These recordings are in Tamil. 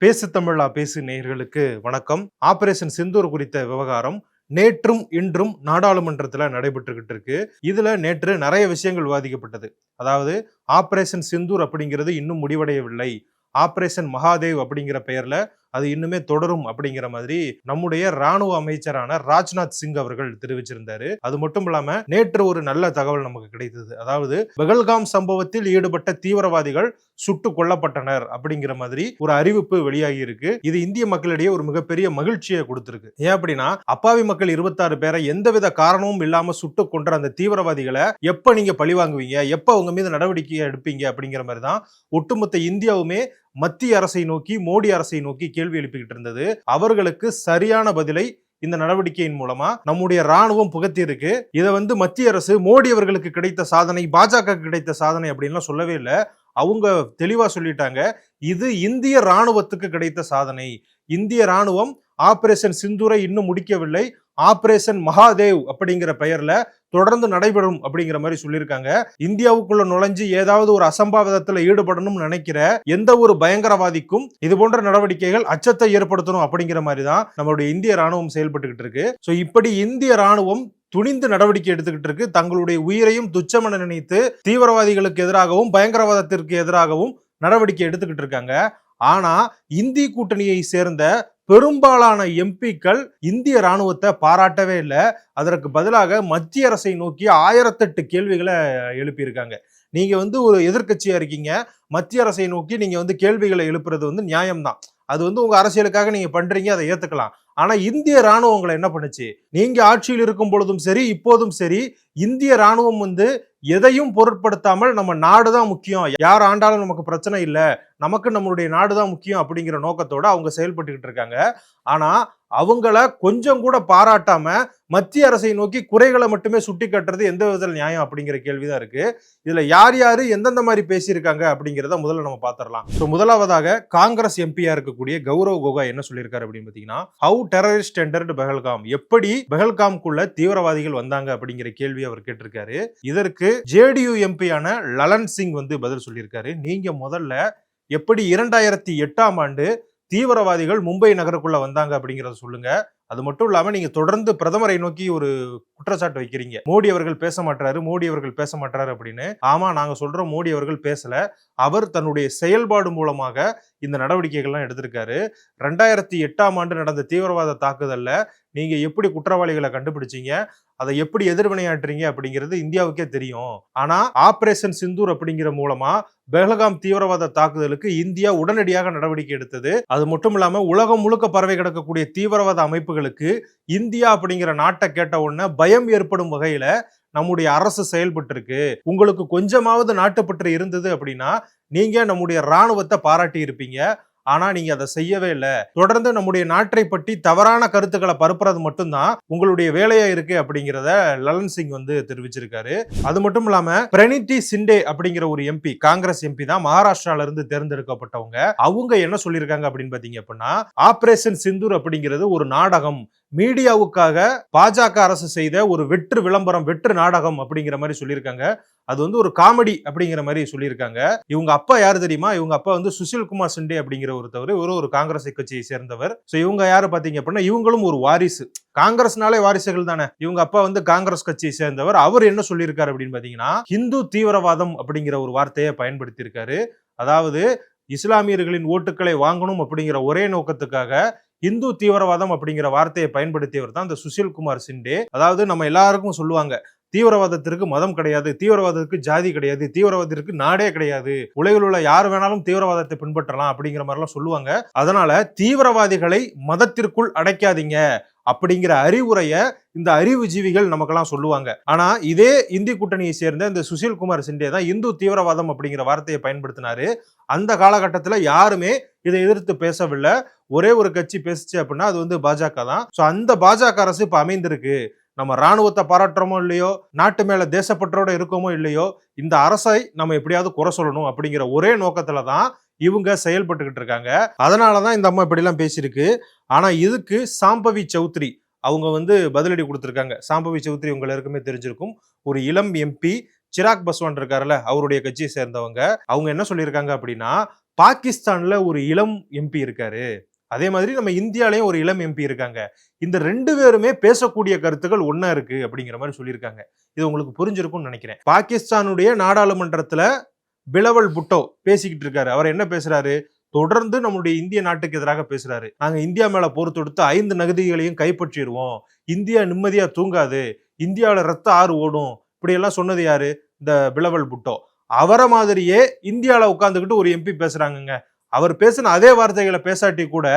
பேசு தமிழா பேசு நேயர்களுக்கு வணக்கம். ஆபரேஷன் சிந்தூர் குறித்த விவகாரம் நேற்றும் இன்றும் நாடாளுமன்றத்துல நடைபெற்றுகிட்டு இருக்கு. இதுல நேற்று நிறைய விஷயங்கள் விவாதிக்கப்பட்டது. அதாவது ஆபரேஷன் சிந்தூர் அப்படிங்கிறது இன்னும் முடிவடையவில்லை, ஆபரேஷன் மகாதேவ் அப்படிங்கிற பெயர்ல அது இன்னுமே தொடரும் அப்படிங்கிற மாதிரி நம்முடைய ராணுவ அமைச்சரான ராஜ்நாத் சிங் அவர்கள் தெரிவிச்சிருந்தாரு. அது மட்டும் இல்லாம நேற்று ஒரு நல்ல தகவல் நமக்கு கிடைத்தது. அதாவது பெகல்காம் சம்பவத்தில் ஈடுபட்ட தீவிரவாதிகள் சுட்டு கொல்லப்பட்டனர் அப்படிங்கிற மாதிரி ஒரு அறிவிப்பு வெளியாகி இருக்கு. இது இந்திய மக்களிடையே ஒரு மிகப்பெரிய மகிழ்ச்சியை கொடுத்திருக்கு. ஏன் அப்படின்னா அப்பாவி மக்கள் 26 பேரை எந்தவித காரணமும் இல்லாம சுட்டு கொன்ற அந்த தீவிரவாதிகளை எப்ப நீங்க பழி வாங்குவீங்க, எப்ப அவங்க மீது நடவடிக்கை எடுப்பீங்க அப்படிங்கிற மாதிரி தான் ஒட்டுமொத்த இந்தியாவுமே மத்திய அரசை நோக்கி, மோடி அரசை நோக்கி கேள்வி எழுப்பிக்கிட்டு இருந்தது. அவர்களுக்கு சரியான பதிலை இந்த நடவடிக்கையின் மூலமா நம்முடைய ராணுவம் புகத்தி இருக்கு. இதை மத்திய அரசு மோடி அவர்களுக்கு கிடைத்த சாதனை, பாஜக கிடைத்த சாதனை அப்படின்லாம் சொல்லவே இல்லை. அவங்க தெளிவா சொல்லிட்டாங்க, இது இந்திய ராணுவத்துக்கு கிடைத்த சாதனை. இந்திய ராணுவம் ஆபரேஷன் சிந்தூரை இன்னும் முடிக்கவில்லை, ஆபரேஷன் மகாதேவ் அப்படிங்கிற பெயர்ல தொடர்ந்து நடைபெறும் அப்படிங்கிற மாதிரி சொல்லியிருக்காங்க. இந்தியாவுக்குள்ள நுழைஞ்சு ஏதாவது ஒரு அசம்பாவிதத்துல ஈடுபடணும்னு நினைக்கிற எந்த ஒரு பயங்கரவாதிக்கும் இது போன்ற நடவடிக்கைகள் அச்சத்தை ஏற்படுத்தணும் அப்படிங்கிற மாதிரி தான் நம்மளுடைய இந்திய ராணுவம் செயல்பட்டுக்கிட்டு இருக்கு. சோ இப்படி இந்திய ராணுவம் துணிந்து நடவடிக்கை எடுத்துக்கிட்டு இருக்கு. தங்களுடைய உயிரையும் துச்சமென நினைத்து தீவிரவாதிகளுக்கு எதிராகவும் பயங்கரவாதத்திற்கு எதிராகவும் நடவடிக்கை எடுத்துக்கிட்டு இருக்காங்க. ஆனா இந்திய கூட்டணியை சேர்ந்த பெரும்பாலான எம்பிக்கள் இந்திய ராணுவத்தை பாராட்டவே இல்லை. அதற்கு பதிலாக மத்திய அரசை நோக்கி 1008 கேள்விகளை எழுப்பியிருக்காங்க. நீங்க ஒரு எதிர்கட்சியா இருக்கீங்க, மத்திய அரசை நோக்கி நீங்க கேள்விகளை எழுப்புறது நியாயம்தான். அது உங்க அரசியலுக்காக நீங்க பண்றீங்க, அதை ஏத்துக்கலாம். ஆனா இந்திய ராணுவம் உங்களை என்ன பண்ணுச்சு? நீங்க ஆட்சியில் இருக்கும் பொழுதும் சரி, இப்போதும் சரி, இந்திய ராணுவம் எதையும் பொருட்படுத்தாமல் நம்ம நாடுதான் முக்கியம், யார் ஆண்டாலும் நமக்கு பிரச்சனை இல்லை, நமக்கு நம்மளுடைய நாடுதான் முக்கியம் அப்படிங்கிற நோக்கத்தோட அவங்க செயல்பட்டுக்கிட்டு இருக்காங்க. ஆனா அவங்கள கொஞ்சம் கூட பாராட்டாம மத்திய அரசை நோக்கி குறைகளை மட்டுமே சுட்டி காட்டுறது எந்த விதத்தில் நியாயம் அப்படிங்கிற கேள்விதான் இருக்கு. இதுல யார் யாரு எந்தெந்த மாதிரி பேசியிருக்காங்க அப்படிங்கிறத முதல்ல நம்ம பாத்திரலாம். முதலாவதாக காங்கிரஸ் எம்பியா இருக்கக்கூடிய கௌரவ் கோகாய் என்ன சொல்லியிருக்காரு அப்படின்னு பாத்தீங்கன்னா, ஹவு டெரரிஸ்ட் என்டர்ட் பெஹல்காம், எப்படி பெஹல்காம்குள்ள தீவிரவாதிகள் வந்தாங்க அப்படிங்கிற கேள்வி அவர் கேட்டிருக்காரு. இதற்கு ஜேடியு எம்பியான லலன் சிங் பதில் சொல்லியிருக்காரு. நீங்க முதல்ல எப்படி 2008ஆம் ஆண்டு தீவிரவாதிகள் மும்பை நகருக்குள்ள வந்தாங்க அப்படிங்கறத சொல்லுங்க. அது மட்டும் இல்லாம நீங்க தொடர்ந்து பிரதமரை நோக்கி ஒரு குற்றச்சாட்டு வைக்கிறீங்க, மோடி அவர்கள் பேச மாட்டாரு, மோடி அவர்கள் பேச மாட்டாரு அப்படின்னு. ஆமா, நாங்க சொல்றோம் மோடி அவர்கள் பேசல. அவர் தன்னுடைய செயல்பாடு மூலமாக இந்த நடவடிக்கைகள்லாம் எடுத்திருக்காரு. 2008ஆம் ஆண்டு நடந்த தீவிரவாத தாக்குதல்ல நீங்க எப்படி குற்றவாளிகளை கண்டுபிடிச்சீங்க, அதை எப்படி எதிர்வினையாற்றுறீங்க அப்படிங்கிறது இந்தியாவுக்கே தெரியும். ஆனா ஆபரேஷன் சிந்தூர் அப்படிங்கிற மூலமா பெஹல்காம் தீவிரவாத தாக்குதலுக்கு இந்தியா உடனடியாக நடவடிக்கை எடுத்தது. அது மட்டும் இல்லாம உலகம் முழுக்க பரவி கிடக்கக்கூடிய தீவிரவாத அமைப்புகளுக்கு இந்தியா அப்படிங்கிற நாட்டை கேட்ட உடனே பயம் ஏற்படும் வகையில நம்முடைய அரசு செயல்பட்டு இருக்கு. உங்களுக்கு கொஞ்சமாவது நாட்டுப்பற்று இருந்தது அப்படின்னா நீங்க நம்முடைய ராணுவத்தை பாராட்டி இருப்பீங்க. ஆனா நீங்க அதை செய்யவே இல்லை. தொடர்ந்து நம்முடைய நாட்டை பற்றி தவறான கருத்துக்களை பரப்புறது மட்டும்தான் உங்களுடைய வேலையா இருக்கு அப்படிங்கிறத லலன் சிங் தெரிவிச்சிருக்காரு. அது மட்டும் இல்லாம பிரணிதி சிண்டே அப்படிங்கிற ஒரு எம்பி, காங்கிரஸ் எம்பி தான், மகாராஷ்டிரால இருந்து தேர்ந்தெடுக்கப்பட்டவங்க. அவங்க என்ன சொல்லியிருக்காங்க அப்படின்னு பாத்தீங்க அப்படின்னா, ஆபரேஷன் சிந்தூர் அப்படிங்கிறது ஒரு நாடகம், மீடியாவுக்காக பாஜக அரசு செய்த ஒரு வெற்று விளம்பரம், வெற்று நாடகம் அப்படிங்கிற மாதிரி சொல்லியிருக்காங்க. அது ஒரு காமெடி அப்படிங்கிற மாதிரி சொல்லியிருக்காங்க. இவங்க அப்பா யாரு தெரியுமா? இவங்க அப்பா சுசில் குமார் சிண்டே அப்படிங்கிற ஒருத்தவர், ஒரு காங்கிரஸ் கட்சியை சேர்ந்தவர். சோ இவங்க யாரு பாத்தீங்க அப்படின்னா, இவங்களும் ஒரு வாரிசு, காங்கிரஸ்னாலே வாரிசுகள் தானே. இவங்க அப்பா காங்கிரஸ் கட்சியை சேர்ந்தவர். அவர் என்ன சொல்லியிருக்காரு அப்படின்னு பாத்தீங்கன்னா, ஹிந்து தீவிரவாதம் அப்படிங்கிற ஒரு வார்த்தையை பயன்படுத்தி இருக்காரு. அதாவது இஸ்லாமியர்களின் ஓட்டுக்களை வாங்கணும் அப்படிங்கிற ஒரே நோக்கத்துக்காக இந்து தீவிரவாதம் அப்படிங்கிற வார்த்தையை பயன்படுத்தியவர் தான் இந்த சுசில் குமார் சிண்டே. அதாவது நம்ம எல்லாருக்கும் சொல்லுவாங்க, தீவிரவாதத்திற்கு மதம் கிடையாது, தீவிரவாதத்திற்கு ஜாதி கிடையாது, தீவிரவாதத்திற்கு நாடே கிடையாது, உலகில் உள்ள யார் வேணாலும் தீவிரவாதத்தை பின்பற்றலாம் அப்படிங்கிற மாதிரி எல்லாம் சொல்லுவாங்க. அதனால தீவிரவாதிகளை மதத்திற்குள் அடைக்காதீங்க அப்படிங்கிற அறிவுரைய இந்த அறிவுஜீவிகள் நமக்கெல்லாம் சொல்லுவாங்க. ஆனா இதே இந்திய கூட்டணியை சேர்ந்த இந்த சுசில் குமார் சிண்டே தான் இந்து தீவிரவாதம் அப்படிங்கிற வார்த்தையை பயன்படுத்தினாரு. அந்த காலகட்டத்தில் யாருமே இதை எதிர்த்து பேசவில்லை. ஒரே ஒரு கட்சி பேசிச்சு அப்படின்னா அது பாஜக தான். சோ அந்த பாஜக அரசு இப்ப அமைந்திருக்கு. நம்ம ராணுவத்தை பாராட்டுறோமோ இல்லையோ, நாட்டு மேல தேசப்பற்றோட இருக்கோமோ இல்லையோ, இந்த அரசை நம்ம எப்படியாவது குறை சொல்லணும் அப்படிங்கிற ஒரே நோக்கத்துலதான் இவங்க செயல்பட்டுக்கிட்டு இருக்காங்க. அதனாலதான் இந்த அம்மா இப்படி எல்லாம் பேசியிருக்கு. ஆனா இதுக்கு சாம்பவி சௌத்ரி அவங்க பதிலடி கொடுத்திருக்காங்க. சாம்பவி சௌத்ரி உங்க எல்லாருக்குமே தெரிஞ்சிருக்கும், ஒரு இளம் எம்பி, சிராக் பஸ்வான் இருக்காருல்ல, அவருடைய கட்சியை சேர்ந்தவங்க. அவங்க என்ன சொல்லியிருக்காங்க அப்படின்னா, பாகிஸ்தான்ல ஒரு இளம் எம்பி இருக்காரு, அதே மாதிரி நம்ம இந்தியாலயும் ஒரு இளம் எம்பி இருக்காங்க. இந்த 2 பேருமே பேசக்கூடிய கருத்துக்கள் ஒண்ணா இருக்கு அப்படிங்கிற மாதிரி சொல்லியிருக்காங்க. இது உங்களுக்கு புரிஞ்சிருக்கும்னு நினைக்கிறேன். பாகிஸ்தானுடைய நாடாளுமன்றத்துல பிலவல் புட்டோ பேசிக்கிட்டு இருக்காரு. அவர் என்ன பேசுறாரு? தொடர்ந்து நம்முடைய இந்திய நாட்டுக்கு எதிராக பேசுறாரு. நாங்க இந்தியா மேல போர் தொடுத்து 5 நகதிகளையும் கைப்பற்றிடுவோம், இந்தியா நிம்மதியா தூங்காது, இந்தியாவில ரத்த ஆறு ஓடும், இப்படி எல்லாம் சொன்னது யாரு? இந்த பிலவல் புட்டோ. அவரை மாதிரியே இந்தியால உட்கார்ந்துகிட்டு ஒரு எம்பி பேசுறாங்கங்க. அவர் பேசின அதே வார்த்தைகளை பேசாட்டி கூட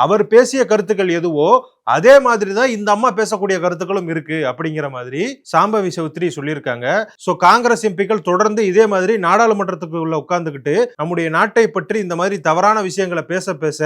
அவர் பேசிய கருத்துக்கள் எதுவோ அதே மாதிரி தான் இந்த அம்மா பேசக்கூடிய கருத்துக்களும் இருக்கு அப்படிங்கிற மாதிரி சாம்பவி சௌத்ரி சொல்லியிருக்காங்க. சோ காங்கிரஸ் எம்பிக்கள் தொடர்ந்து இதே மாதிரி நாடாளுமன்றத்துக்குள்ள உட்கார்ந்துகிட்டு நம்முடைய நாட்டை பற்றி இந்த மாதிரி தவறான விஷயங்களை பேச பேச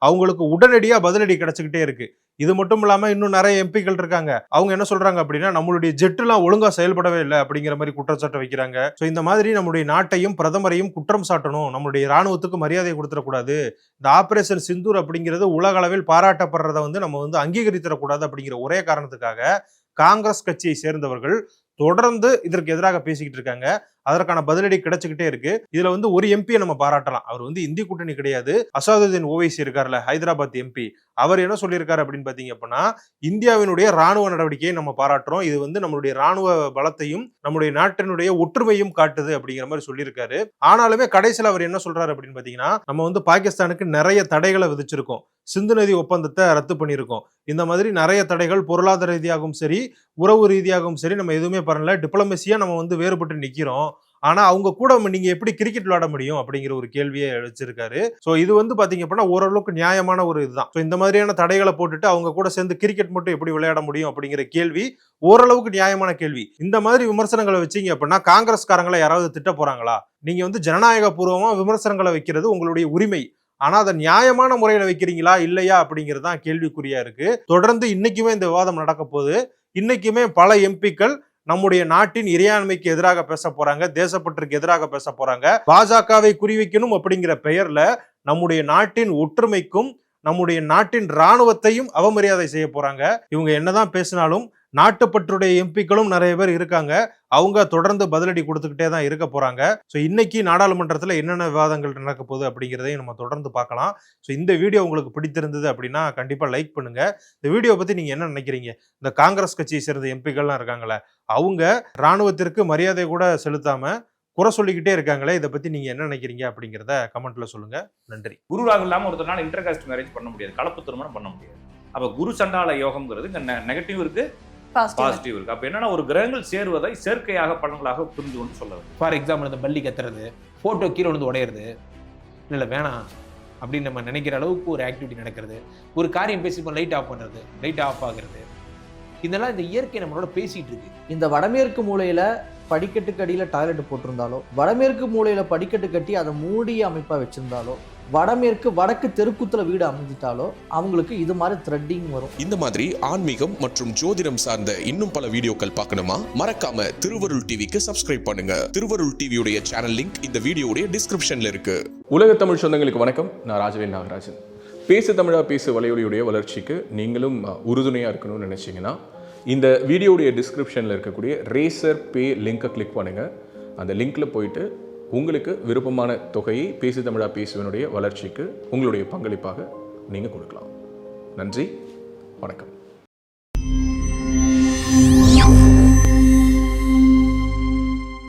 அவங்களுக்கு உடனடியா பதிலடி கிடைச்சுக்கிட்டே இருக்கு. இது மட்டும் இல்லாம இன்னும் நிறைய எம்பிக்கள் இருக்காங்க. அவங்க என்ன சொல்றாங்க அப்படின்னா, நம்மளுடைய ஜெட் எல்லாம் ஒழுங்கா செயல்படவே இல்லை அப்படிங்கிற மாதிரி குற்றச்சாட்டு வைக்கிறாங்க. சோ இந்த மாதிரி நம்முடைய நாட்டையும் பிரதமரையும் குற்றம் சாட்டணும், நம்முடைய ராணுவத்துக்கு மரியாதை கொடுத்துடக்கூடாது, இந்த ஆபரேஷன் சிந்தூர் அப்படிங்கிறது உலக அளவில் பாராட்டப்படுறத நம்ம அங்கீகரித்தரக்கூடாது அப்படிங்கிற ஒரே காரணத்துக்காக காங்கிரஸ் கட்சியை சேர்ந்தவர்கள் தொடர்ந்து இதற்கு எதிராக பேசிக்கிட்டு இருக்காங்க. அதற்கான பதிலடி கிடைச்சுக்கிட்டே இருக்கு. இதுல ஒரு எம்பியை நம்ம பாராட்டலாம். அவர் இந்தி கூட்டணி கிடையாது. அசாதுதீன் ஓவைசி இருக்கார்ல, ஹைதராபாத் எம்பி, அவர் என்ன சொல்லியிருக்காரு அப்படின்னு பாத்தீங்க அப்படின்னா, இந்தியாவினுடைய ராணுவ நடவடிக்கையை நம்ம பாராட்டுறோம், இது நம்மளுடைய ராணுவ பலத்தையும் நம்முடைய நாட்டினுடைய ஒற்றுமையும் காட்டுது அப்படிங்கிற மாதிரி சொல்லியிருக்காரு. ஆனாலுமே கடைசியில் அவர் என்ன சொல்றாரு அப்படின்னு பாத்தீங்கன்னா, நம்ம பாகிஸ்தானுக்கு நிறைய தடைகளை விதிச்சிருக்கோம், சிந்து நதி ஒப்பந்தத்தை ரத்து பண்ணியிருக்கோம், இந்த மாதிரி நிறைய தடைகள் பொருளாதார ரீதியாகவும் சரி உறவு ரீதியாகவும் சரி நம்ம எதுவுமே பண்ணல, டிப்ளமேசியா நம்ம வேறுபட்டு நிக்கிறோம், ஆனா அவங்க கூட நீங்க எப்படி கிரிக்கெட் விளையாட முடியும் அப்படிங்கிற ஒரு கேள்வியை வச்சிருக்காரு. சோ இது பாத்தீங்க அப்படின்னா ஓரளவுக்கு நியாயமான ஒரு இதுதான். சோ இந்த மாதிரியான தடைகளை போட்டுட்டு அவங்க கூட சேர்ந்து கிரிக்கெட் மட்டும் எப்படி விளையாட முடியும் அப்படிங்கிற கேள்வி ஓரளவுக்கு நியாயமான கேள்வி. இந்த மாதிரி விமர்சனங்களை வச்சீங்க அப்படின்னா காங்கிரஸ்காரங்களை யாராவது திட்ட போறாங்களா? நீங்க ஜனநாயக பூர்வமா விமர்சனங்களை வைக்கிறது உங்களுடைய உரிமை, ஆனா அதை நியாயமான முறையில வைக்கிறீங்களா இல்லையா அப்படிங்கிறது தான் கேள்விக்குறியா இருக்கு. தொடர்ந்து இன்னைக்குமே இந்த விவாதம் நடக்க போகுது. இன்னைக்குமே பல எம்பிக்கள் நம்முடைய நாட்டின் இறையாண்மைக்கு எதிராக பேச போறாங்க, தேசப்பற்றுக்கு எதிராக பேச போறாங்க. பாஜகவை குறிவைக்கணும் அப்படிங்கிற பெயர்ல நம்முடைய நாட்டின் ஒற்றுமைக்கும் நம்முடைய நாட்டின் ராணுவத்தையும் அவமரியாதை செய்ய போறாங்க. இவங்க என்னதான் பேசினாலும் நாட்டுப்பற்றுடைய எம்பிக்களும் நிறைய பேர் இருக்காங்க. அவங்க தொடர்ந்து பதிலடி கொடுத்துக்கிட்டே தான் இருக்க போறாங்க. ஸோ இன்னைக்கு நாடாளுமன்றத்தில் என்னென்ன விவாதங்கள் நடக்க போகுது அப்படிங்கிறதையும் நம்ம தொடர்ந்து பார்க்கலாம். ஸோ இந்த வீடியோ உங்களுக்கு பிடித்திருந்தது அப்படின்னா கண்டிப்பா லைக் பண்ணுங்க. இந்த வீடியோ பத்தி நீங்க என்ன நினைக்கிறீங்க? இந்த காங்கிரஸ் கட்சியை சேர்ந்த எம்பிக்கள்லாம் இருக்காங்களே, அவங்க ராணுவத்திற்கு மரியாதை கூட செலுத்தாம குறை சொல்லிக்கிட்டே இருக்காங்களே, இதை பத்தி நீங்க என்ன நினைக்கிறீங்க அப்படிங்கிறத கமெண்ட்ல சொல்லுங்க. நன்றி. குரு ராகு இல்லாம ஒருத்தனால இன்டர் காஸ்ட் மேரேஜ் பண்ண முடியாது, கலப்பு திருமணம் பண்ண முடியாது. அப்ப குரு சண்டால யோகம்ங்கிறது நெகட்டிவ் இருக்கு, பாசிட்டிவ் இருக்கு. அப்ப என்னன்னா ஒரு கிரகங்கள் சேருவதை சேர்க்கையாக பலன்களாக புரிந்து கொண்டு சொல்லுவது. ஃபார் எக்ஸாம்பிள் இந்த பள்ளி கத்துறது, போட்டோ கீழே வந்து உடையிறது, இல்லை வேணாம் அப்படின்னு நம்ம நினைக்கிற அளவுக்கு ஒரு ஆக்டிவிட்டி நடக்கிறது, ஒரு காரியம் பேசி லைட் ஆஃப் பண்ணுறது, லைட் ஆஃப் ஆகுறது, இதெல்லாம் இந்த இயற்கை நம்மளோட பேசிட்டு இருக்கு. இந்த வடமேற்கு மூலையில படிக்கட்டுக்கு அடியில் டாய்லெட் போட்டிருந்தாலோ, வடமேற்கு மூலையில படிக்கட்டு கட்டி அதை மூடிய அமைப்பா வச்சிருந்தாலோ, வடக்கு தெருக்குத்துல வீடு அமைஞ்சிட்டாலோ அவங்களுக்கு இது மாதிரி த்ரெட்டிங் வரும். இந்த மாதிரி ஆன்மீகம் மற்றும் ஜோதிடம் சார்ந்த இன்னும் பல வீடியோக்கள் பார்க்கணுமா? மறக்காம திருவருள் டிவிக்கு சப்ஸ்கிரைப் பண்ணுங்க. திருவருள் டிவியுடைய சேனல் லிங்க் இந்த வீடியோடைய டிஸ்கிரிப்ஷன்ல இருக்கு. உலக தமிழ் சொந்தங்களுக்கு வணக்கம். நான் ராஜவேல் நாகராஜன். பேசு தமிழா பேசு வலையொலியுடைய வளர்ச்சிக்கு நீங்களும் உறுதுணையாக இருக்கணும்னு நினச்சிங்கன்னா இந்த வீடியோடைய டிஸ்கிரிப்ஷனில் இருக்கக்கூடிய ரேசர் பே லிங்கை கிளிக் பண்ணுங்கள். அந்த லிங்க்கில் போயிட்டு உங்களுக்கு விருப்பமான தொகையை பேசு தமிழா பேசுவனுடைய வளர்ச்சிக்கு உங்களுடைய பங்களிப்பாக நீங்கள் கொடுக்கலாம். நன்றி, வணக்கம்.